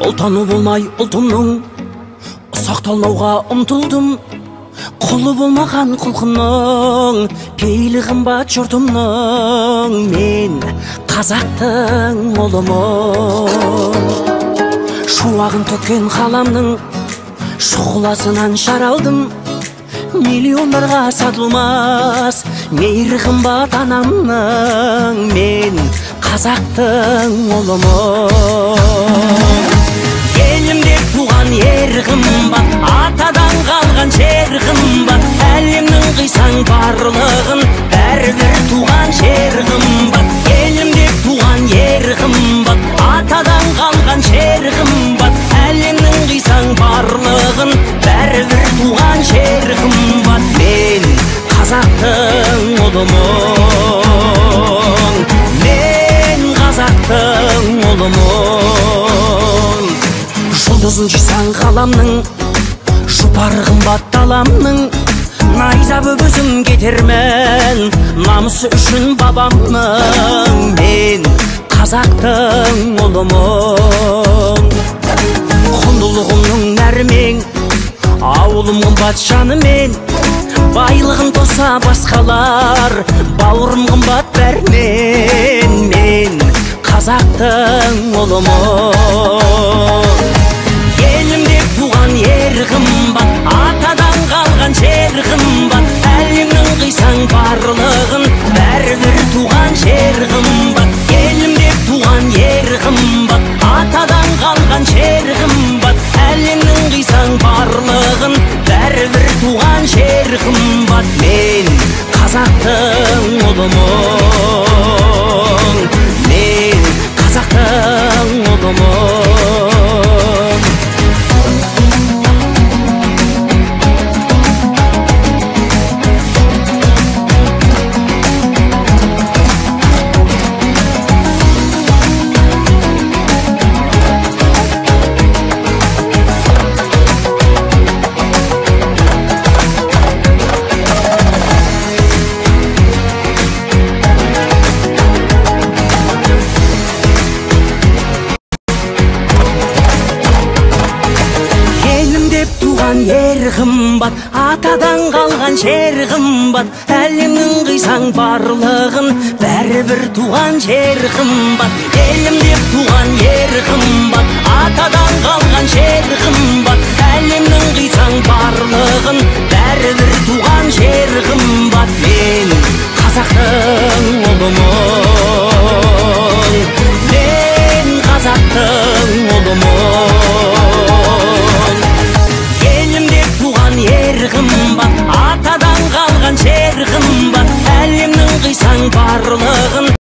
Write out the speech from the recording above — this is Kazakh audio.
Ұлтаны болмай ұлтымның сақталмауға ұмтылдым. Құлы болмаған құлқынның пейілі қымбат жұртымның. Мен қазақтың ұлымын. Шуағын төккен қаламның шұғыласынан шаралдым. Миллиондарға сатылмас мейірі қымбат анамның. Мен қазақтың ұлымын. Елім деп туған ер қымбат, атадан қалған жер қымбат. Әлемнің қисаң барлығын бәрібір туған жер қымбат. Елім деп туған ер қымбат, атадан қалған жер қымбат. Әлемнің қисаң барлығын бәрібір туған жер қымбат. Мен қазақтың ұлымын. Мен қазақтың ұлымын. Жұлдызын жисаң қаламның, жұпары қымбат таламның. Найза бөгізім кетермен, намысы үшін бабамның. Мен қазақтың ұлымын. Құндылығымның нәрмен, ауылым қымбат жанымен. Байлығын тоса басқалар, бауырым қымбат бәрмен. Мен қазақтың ұлымын. Елім деп туған ер қымбат, атадан қалған жер қымбат. Әлемнің қисаң барлығын бәрібір туған жер қымбат. Елім деп туған ер қымбат, атадан қалған жер қымбат. Әлемнің қисаң барлығын бәрібір туған жер қымбат. Мен қазақтың ұлымын. Мен қазақтың ұлымын. Ер қымбат, атадан қалған жер қымбат. Әлемнің қисаң барлығын бәрібір туған жер қымбат. Елім деп туған ер қымбат, атадан қалған жер қымбат. Әлемнің қисаң барлығын бәрібір туған жер қымбат. Мен қазақтың ұлымын.